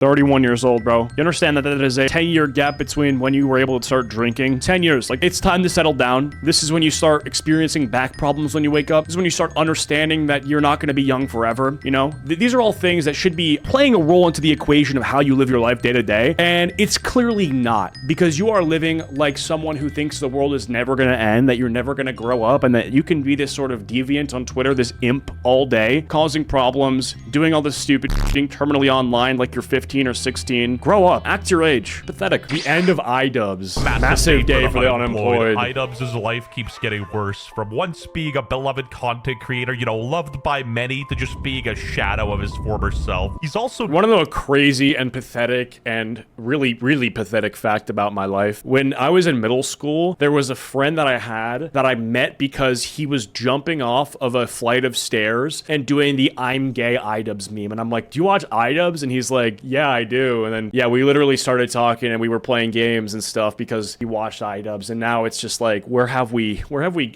31 years old, bro. You understand that that is a 10-year gap between when you were able to start drinking? 10 years. Like, it's time to settle down. This is when you start experiencing back problems when you wake up. This is when you start understanding that you're not going to be young forever, you know? These are all things that should be playing a role into the equation of how you live your life day to day. And it's clearly not, because you are living like someone who thinks the world is never going to end, that you're never going to grow up, and that you can be this sort of deviant on Twitter, this imp all day, causing problems, doing all this stupid being terminally online like you're 15 or 16. Grow up. Act your age. Pathetic. The end of Idubbbz. Massive day for the unemployed. Idubbbz' life keeps getting worse. From once being a beloved content creator, you know, loved by many, to just being a shadow of his former self. He's also... One of the crazy and pathetic and really, really pathetic fact about my life. When I was in middle school, there was a friend that I had that I met because he was jumping off of a flight of stairs and doing the I'm gay Idubbbz meme. And I'm like, do you watch Idubbbz? And he's like, yeah, I do. And then, yeah, we literally started talking and we were playing games and stuff because he watched Idubbbz. And now it's just like, where have we,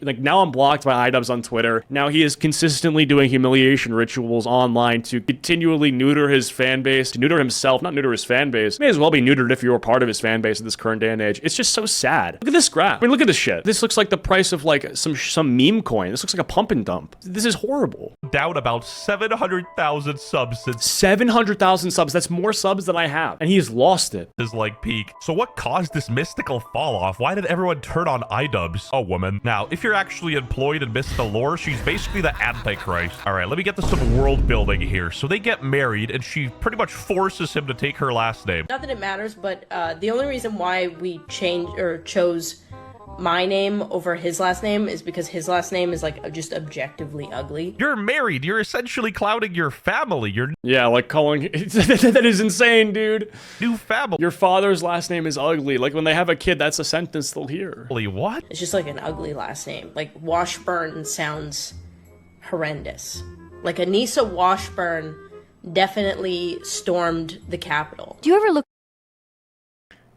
like, now I'm blocked by Idubbbz on Twitter. Now he is consistently doing humiliation rituals online to continually neuter his fan base, to neuter himself, not neuter his fan base. May as well be neutered if you're part of his fan base at this current day and age. It's just so sad. Look at this graph. I mean, look at this shit. This looks like the price of like some meme coin. This looks like a pump and dump. This is horrible. Down about 700,000 subs since 700,000 subs. That's more subs than I have. And he's lost it. His like peak. So what caused this mystical fall off? Why did everyone turn on Idubbbz? A woman. Now, if you're actually employed and missed the lore, she's basically the Antichrist. All right, let me get to some world building here. So they get married and she pretty much forces him to take her last name. Not that it matters, but the only reason why we chose my name over his last name is because his last name is like just objectively ugly. You're married. You're essentially clouding your family. Your yeah, like calling that is insane, dude. New family. Your father's last name is ugly. Like when they have a kid, that's a sentence they'll hear. What? It's just like an ugly last name. Like Washburn sounds horrendous. Like Anisa Washburn definitely stormed the Capitol. Do you ever look?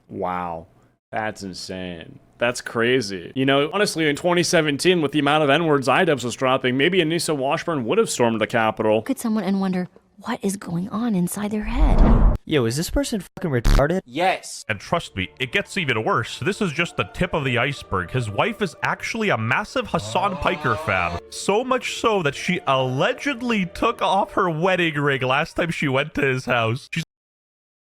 Wow, that's insane. That's crazy. You know, honestly, in 2017, with the amount of N-words Idubbbz was dropping, maybe Anisa Washburn would have stormed the Capitol. Look at someone and wonder, what is going on inside their head? Yo, is this person fucking retarded? Yes. And trust me, it gets even worse. This is just the tip of the iceberg. His wife is actually a massive Hassan Piker fan. So much so that she allegedly took off her wedding ring last time she went to his house.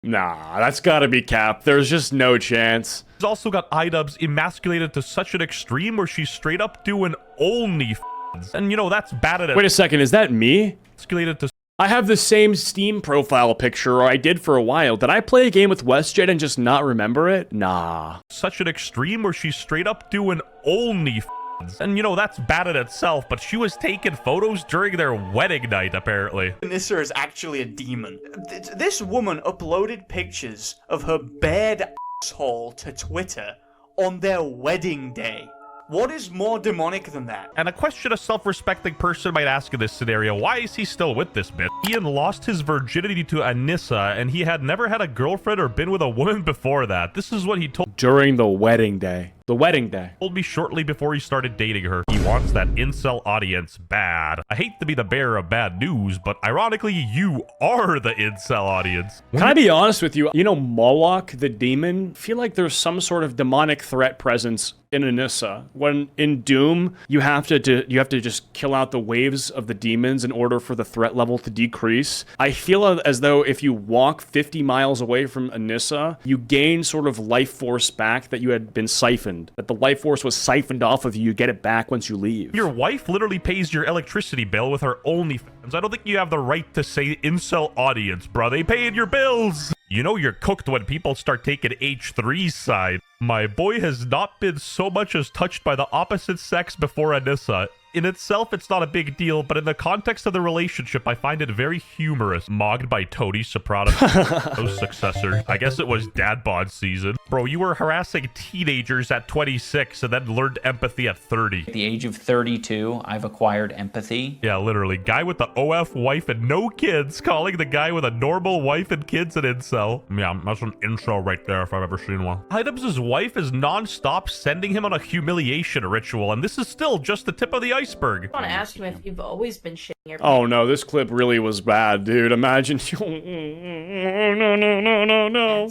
Nah, that's gotta be cap. There's just no chance. She's also got Idubbbz emasculated to such an extreme where she's straight up doing OnlyFans. And you know, that's bad at it. Wait a second, is that me? Emasculated to... I have the same Steam profile picture, or I did for a while. Did I play a game with WestJet and just not remember it? Nah. Such an extreme where she's straight up doing OnlyFans. And you know, that's bad in itself, but she was taking photos during their wedding night, apparently. Nissa is actually a demon. This woman uploaded pictures of her bared asshole to Twitter on their wedding day. What is more demonic than that? And a question a self-respecting person might ask in this scenario, why is he still with this bitch? Ian lost his virginity to Anissa, and he had never had a girlfriend or been with a woman before that. This is what he told during the wedding day. The wedding day. Told me shortly before he started dating her. He wants that incel audience bad. I hate to be the bearer of bad news, but ironically, you are the incel audience. Can I be honest with you? You know, Moloch, the demon, I feel like there's some sort of demonic threat presence in Anissa. When in Doom, you have to just kill out the waves of the demons in order for the threat level to decrease. I feel as though if you walk 50 miles away from Anissa, you gain sort of life force back that you had been siphoned. That the life force was siphoned off of you. You get it back once you leave. Your wife literally pays your electricity bill with her OnlyFans. I don't think you have the right to say incel audience, bro. They paying your bills. You know you're cooked when people start taking H3's side. My boy has not been so much as touched by the opposite sex before Anissa. In itself, it's not a big deal, but in the context of the relationship, I find it very humorous. Mogged by Tony Soprano's successor. I guess it was dad bod season. Bro, you were harassing teenagers at 26 and then learned empathy at 30. At the age of 32, I've acquired empathy. Yeah, literally. Guy with the OF wife and no kids calling the guy with a normal wife and kids an incel. Yeah, that's an incel right there if I've ever seen one. Idubbbz' wife is non-stop sending him on a humiliation ritual, and this is still just the tip of the iceberg. I want to ask you if you've always been shitting your pants. Oh no, this clip really was bad, dude. Imagine. No.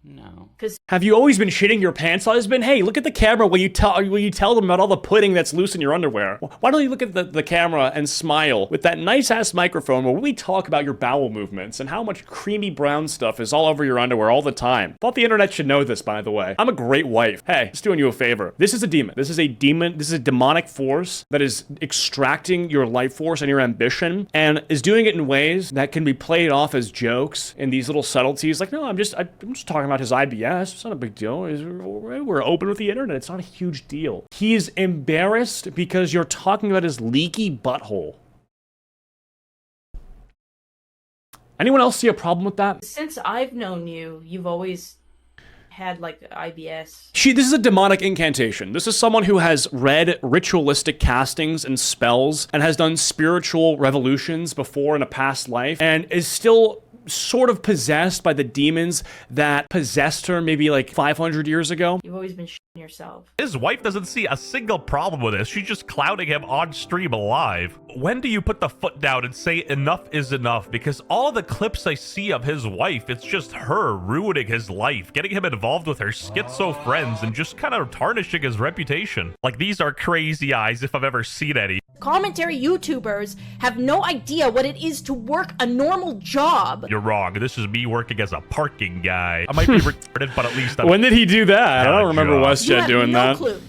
No. Have you always been shitting your pants, husband? Hey, look at the camera when you tell them about all the pudding that's loose in your underwear. Why don't you look at the camera and smile with that nice-ass microphone where we talk about your bowel movements and how much creamy brown stuff is all over your underwear all the time. Thought the internet should know this, by the way. I'm a great wife. Hey, just doing you a favor. This is a demon. This is a demonic force that is extracting your life force and your ambition and is doing it in ways that can be played off as jokes in these little subtleties. Like, no, I'm just talking about his IBS. It's not a big deal. We're open with the internet. It's not a huge deal. He's embarrassed because you're talking about his leaky butthole. Anyone else see a problem with that? Since I've known you, you've always had like IBS. This is a demonic incantation. This is someone who has read ritualistic castings and spells and has done spiritual revolutions before in a past life and is still sort of possessed by the demons that possessed her maybe like 500 years ago. You've always been shitting yourself. His wife doesn't see a single problem with this. She's just clowning him on stream live. When do you put the foot down and say enough is enough? Because all the clips I see of his wife, it's just her ruining his life, getting him involved with her schizo friends, and just kind of tarnishing his reputation. Like, these are crazy eyes if I've ever seen any. Commentary YouTubers have no idea what it is to work a normal job. You're wrong. This is me working as a parking guy. I might be retarded, but at least I'm... When did he do that? I don't remember WestJet doing that. Clue.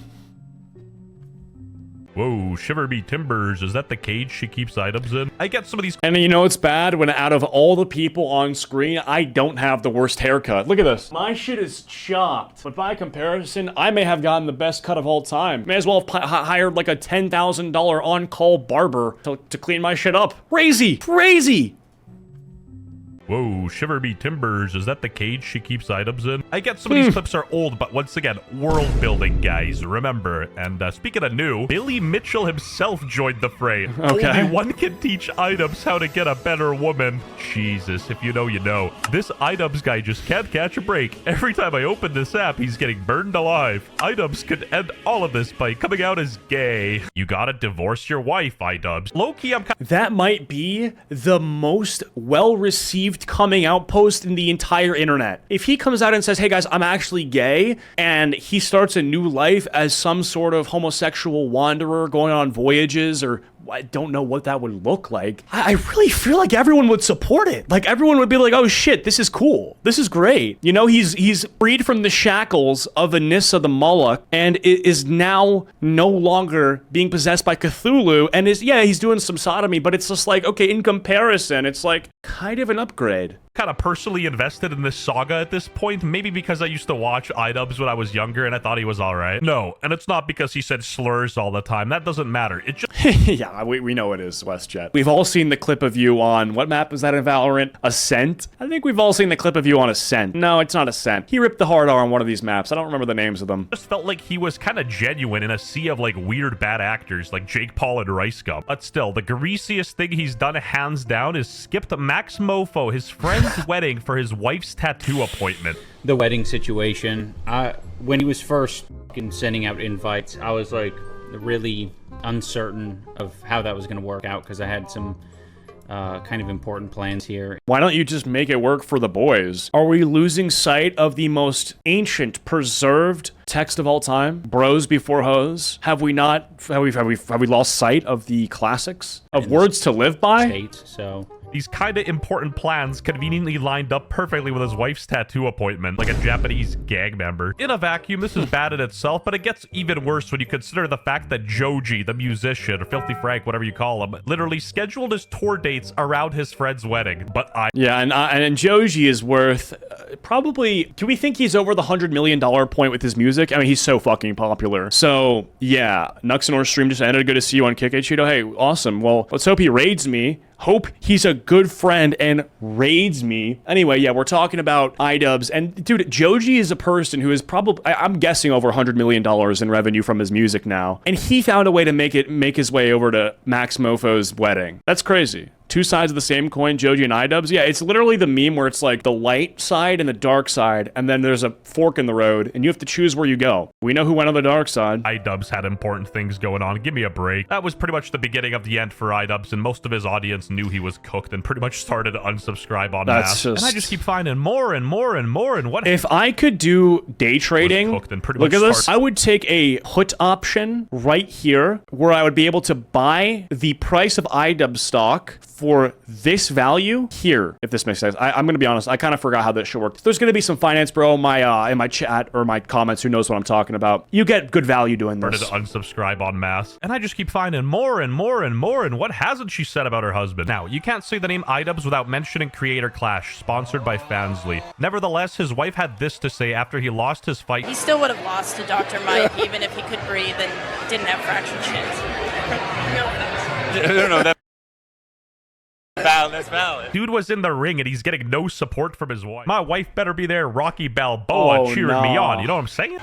Whoa, shiver me timbers. Is that the cage she keeps Idubbbz in? I get some of these... And you know it's bad when out of all the people on screen, I don't have the worst haircut. Look at this. My shit is chopped. But by comparison, I may have gotten the best cut of all time. May as well have hired like a $10,000 on-call barber to clean my shit up. Crazy. Crazy. Whoa, shiver me timbers. Is that the cage she keeps Idubbbz in? I get some of these clips are old, but once again, world building, guys. Remember. And speaking of new, Billy Mitchell himself joined the fray. Okay. Only one can teach Idubbbz how to get a better woman. Jesus, if you know, you know. This Idubbbz guy just can't catch a break. Every time I open this app, he's getting burned alive. Idubbbz could end all of this by coming out as gay. You gotta divorce your wife, Idubbbz. Low-key, I'm That might be the most well-received coming out post in the entire internet. If he comes out and says, hey guys, I'm actually gay, and he starts a new life as some sort of homosexual wanderer going on voyages, or I don't know what that would look like, I really feel like everyone would support it. Like, everyone would be like, oh shit, this is cool. This is great. You know, he's freed from the shackles of Anissa the Moloch and is now no longer being possessed by Cthulhu, and he's doing some sodomy, but it's just like, okay, in comparison, it's like kind of an upgrade. kind of personally invested in this saga at this point, maybe because I used to watch Idubbbz when I was younger and I thought he was alright. No, and it's not because he said slurs all the time. That doesn't matter. It just... Yeah, we know it is, WestJet. We've all seen the clip of you on, what map is that in Valorant? Ascent? I think we've all seen the clip of you on Ascent. No, it's not Ascent. He ripped the hard R on one of these maps. I don't remember the names of them. Just felt like he was kind of genuine in a sea of like weird bad actors like Jake Paul and Rice Gum. But still, the greasiest thing he's done hands down is skipped Max Mofo, his friend's wedding for his wife's tattoo appointment. The wedding situation, when he was first sending out invites, I was like really uncertain of how that was going to work out because I had some kind of important plans here. Why don't you just make it work for the boys? Are we losing sight of the most ancient, preserved text of all time? Bros before hoes? Have we lost sight of the classics? Of words to live by? States, so... These kind of important plans conveniently lined up perfectly with his wife's tattoo appointment, like a Japanese gag member. In a vacuum, this is bad in itself, but it gets even worse when you consider the fact that Joji, the musician, or Filthy Frank, whatever you call him, literally scheduled his tour dates around his friend's wedding. But Yeah, and Joji is worth probably... Do we think he's over the $100 million point with his music? I mean, he's so fucking popular. So, yeah, Nuxanor's stream just ended. Good to see you on Kick Acheeto. Hey, awesome. Well, let's hope he raids me. Hope he's a good friend and raids me. Anyway, yeah, we're talking about Idubbbz. And dude, Joji is a person who is probably, I'm guessing, over $100 million in revenue from his music now. And he found a way to make his way over to Max Mofo's wedding. That's crazy. Two sides of the same coin, Joji and Idubbbz. Yeah, it's literally the meme where it's like the light side and the dark side, and then there's a fork in the road, and you have to choose where you go. We know who went on the dark side. Idubbbz had important things going on. Give me a break. That was pretty much the beginning of the end for Idubbbz, and most of his audience knew he was cooked and pretty much started to unsubscribe on mass. And I just keep finding more and more and more. And what if I could do day trading? Look at this. I would take a put option right here where I would be able to buy the price of Idubbbz stock for this value here, if this makes sense. I'm gonna be honest, I kind of forgot how this should work. There's gonna be some finance bro in my chat or my comments who knows what I'm talking about. You get good value doing this. Started to unsubscribe en masse. And I just keep finding more and more and more. And what hasn't she said about her husband? Now, you can't say the name Idubbbz without mentioning Creator Clash, sponsored by Fansly. Nevertheless, his wife had this to say after he lost his fight. He still would have lost to Dr. Mike even if he could breathe and didn't have fractured shins. No, that's valid. That's valid. Dude was in the ring and he's getting no support from his wife. My wife better be there, Rocky Balboa, cheering me on. You know what I'm saying?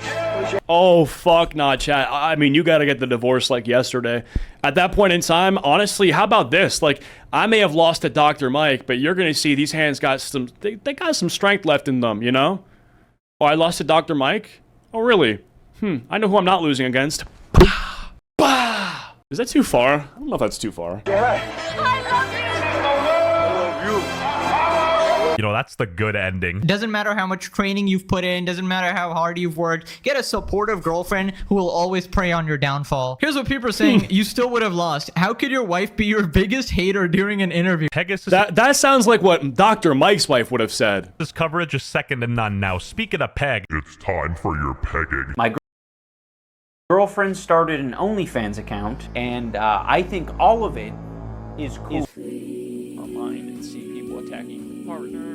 Oh, fuck not, chat. I mean, you gotta get the divorce like yesterday. At that point in time, honestly, how about this? Like, I may have lost to Dr. Mike, but you're gonna see these hands got some, they got some strength left in them, you know? Oh, I lost to Dr. Mike? Oh, really? I know who I'm not losing against. Is that too far? I don't know if that's too far. You know, that's the good ending. Doesn't matter how much training you've put in, doesn't matter how hard you've worked, get a supportive girlfriend who will always prey on your downfall. Here's what people are saying, you still would have lost. How could your wife be your biggest hater during an interview? Pegasus. That sounds like what Dr. Mike's wife would have said. This coverage is second to none now. Speaking of peg, it's time for your pegging. My girlfriend started an OnlyFans account, and I think all of it is cool. Online and see people attacking the partner.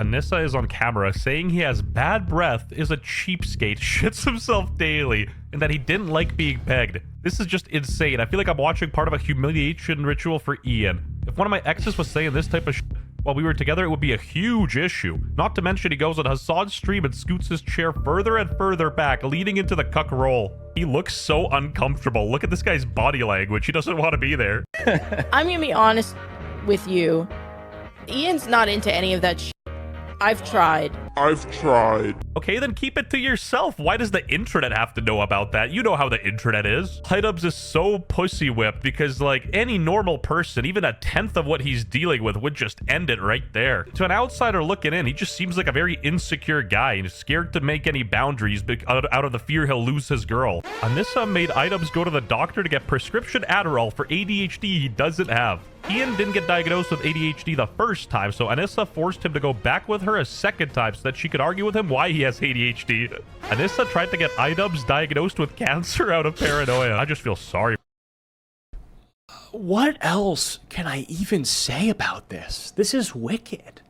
Anissa is on camera saying he has bad breath, is a cheapskate, shits himself daily, and that he didn't like being pegged. This is just insane. I feel like I'm watching part of a humiliation ritual for Ian. If one of my exes was saying this type of shit while we were together, it would be a huge issue. Not to mention he goes on Hassan's stream and scoots his chair further and further back, leading into the cuck roll. He looks so uncomfortable. Look at this guy's body language. He doesn't want to be there. I'm gonna be honest with you. Ian's not into any of that shit. I've tried. Okay, then keep it to yourself. Why does the internet have to know about that? You know how the internet is. Idubbbz is so pussy whipped because, like, any normal person, even a tenth of what he's dealing with would just end it right there. To an outsider looking in, he just seems like a very insecure guy and is scared to make any boundaries out of the fear he'll lose his girl. Anissa made Idubbbz go to the doctor to get prescription Adderall for ADHD he doesn't have. Ian didn't get diagnosed with ADHD the first time, so Anissa forced him to go back with her a second time so that she could argue with him why he has ADHD. Anissa tried to get Idubbbz diagnosed with cancer out of paranoia. I just feel sorry. What else can I even say about this? This is wicked.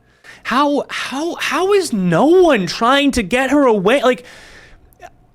How is no one trying to get her away? Like,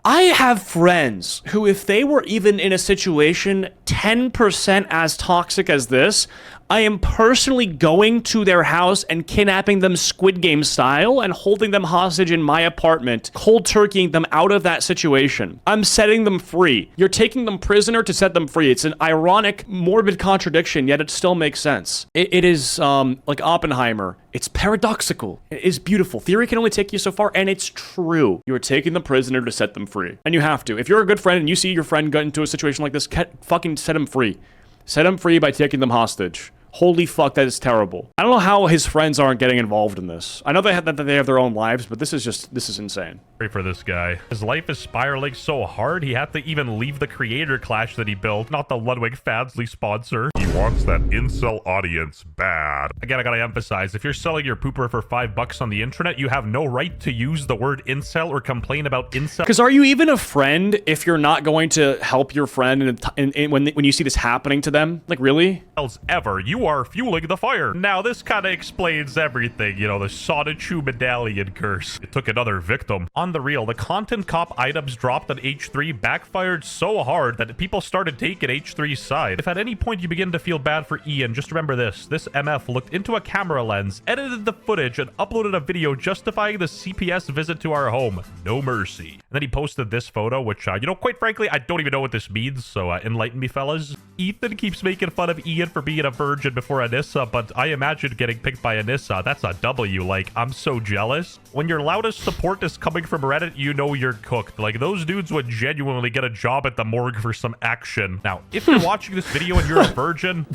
I have friends who, if they were even in a situation 10% as toxic as this, I am personally going to their house and kidnapping them Squid Game style and holding them hostage in my apartment, cold turkeying them out of that situation. I'm setting them free. You're taking them prisoner to set them free. It's an ironic, morbid contradiction, yet it still makes sense. It is like Oppenheimer. It's paradoxical. It is beautiful. Theory can only take you so far, and it's true. You are taking the prisoner to set them free. And you have to. If you're a good friend and you see your friend get into a situation like this, fucking set him free. Set him free by taking them hostage. Holy fuck, that is terrible. I don't know how his friends aren't getting involved in this. I know they have their own lives, but this is insane. Sorry for this guy. His life is spiraling so hard, he had to even leave the Creator Clash that he built, not the Ludwig Fansly sponsor. He wants that incel audience bad. Again, I gotta emphasize, if you're selling your pooper for $5 on the internet, you have no right to use the word incel or complain about incel. Because are you even a friend if you're not going to help your friend when you see this happening to them? Like, really? Ever. You are fueling the fire. Now, this kind of explains everything. You know, the Sonichu medallion curse. It took another victim. On the real, the content cop Idubbbz dropped on H3 backfired so hard that people started taking H3's side. If at any point you begin to feel bad for Ian. Just remember this. This MF looked into a camera lens, edited the footage, and uploaded a video justifying the CPS visit to our home. No mercy. And then he posted this photo, which, you know, quite frankly, I don't even know what this means, so enlighten me, fellas. Ethan keeps making fun of Ian for being a virgin before Anissa, but I imagine getting picked by Anissa. That's a W. Like, I'm so jealous. When your loudest support is coming from Reddit, you know you're cooked. Like, those dudes would genuinely get a job at the morgue for some action. Now, if you're watching this video and you're a virgin,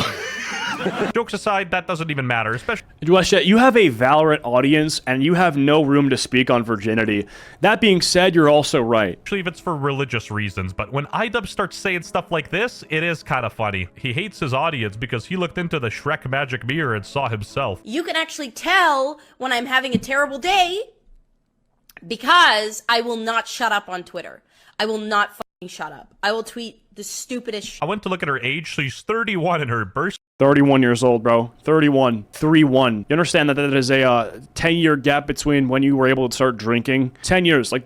jokes aside, that doesn't even matter, especially... You have a Valorant audience, and you have no room to speak on virginity. That being said, you're also right. Actually, if it's for religious reasons, but when Idubbbz starts saying stuff like this, it is kind of funny. He hates his audience because he looked into the Shrek magic mirror and saw himself. You can actually tell when I'm having a terrible day because I will not shut up on Twitter. I will not fucking shut up. I will tweet the stupidest shit. I went to look at her age. She's 31 and her birth... 31 years old, bro. 31. 3-1. You understand that that is a 10-year gap between when you were able to start drinking? 10 years. Like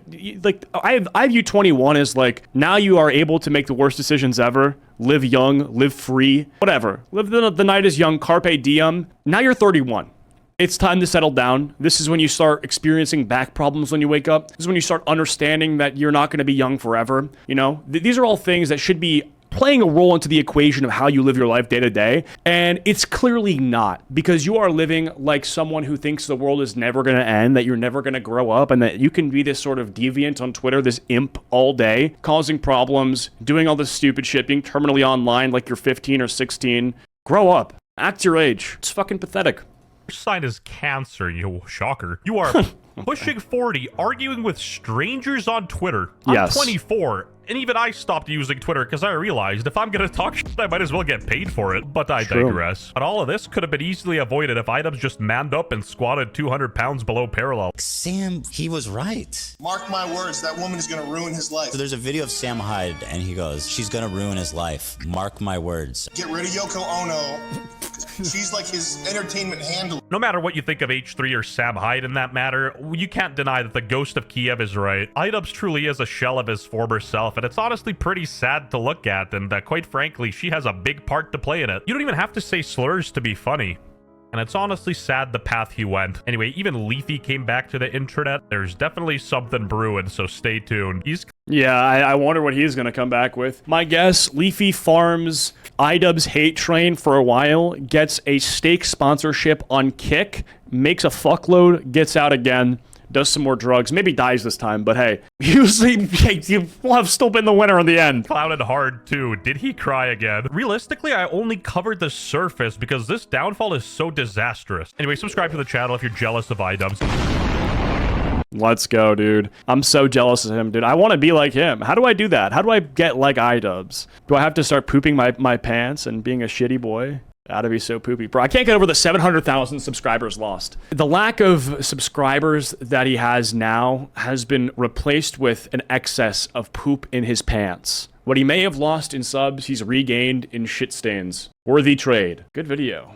I view 21 as like, now you are able to make the worst decisions ever. Live young, live free, whatever. Live the night is young, carpe diem. Now you're 31. It's time to settle down. This is when you start experiencing back problems when you wake up. This is when you start understanding that you're not going to be young forever. You know, these are all things that should be playing a role into the equation of how you live your life day to day. And it's clearly not, because you are living like someone who thinks the world is never going to end, that you're never going to grow up, and that you can be this sort of deviant on Twitter, this imp all day, causing problems, doing all this stupid shit, being terminally online like you're 15 or 16. Grow up. Act your age. It's fucking pathetic. Your sign is Cancer, you shocker. You are pushing 40, arguing with strangers on Twitter. I'm 24, and even I stopped using Twitter because I realized if I'm gonna talk shit, I might as well get paid for it. But I digress. But all of this could have been easily avoided if Idubbbz just manned up and squatted 200 pounds below parallel. Sam, he was right. Mark my words, that woman is gonna ruin his life. So there's a video of Sam Hyde, and he goes, she's gonna ruin his life. Mark my words. Get rid of Yoko Ono. She's like his entertainment handler. No matter what you think of H3 or Sam Hyde in that matter, you can't deny that the ghost of Kiev is right. Idubbbz truly is a shell of his former self, and it's honestly pretty sad to look at, and quite frankly, she has a big part to play in it. You don't even have to say slurs to be funny. And it's honestly sad the path he went. Anyway, even Leafy came back to the internet. There's definitely something brewing, so stay tuned. Yeah, I wonder what he's going to come back with. My guess, Leafy farms Idubbbz hate train for a while, gets a steak sponsorship on Kick, makes a fuckload, gets out again, does some more drugs, maybe dies this time, but hey, usually you will have still been the winner in the end. Clouded hard too. Did he cry again? Realistically, I only covered the surface because this downfall is so disastrous. Anyway, subscribe to the channel if you're jealous of Idubbbz. Let's go, dude. I'm so jealous of him, dude. I want to be like him. How do I do that? How do I get like Idubbbz? Do I have to start pooping my pants and being a shitty boy? That'd be so poopy. Bro, I can't get over the 700,000 subscribers lost. The lack of subscribers that he has now has been replaced with an excess of poop in his pants. What he may have lost in subs, he's regained in shit stains. Worthy trade. Good video.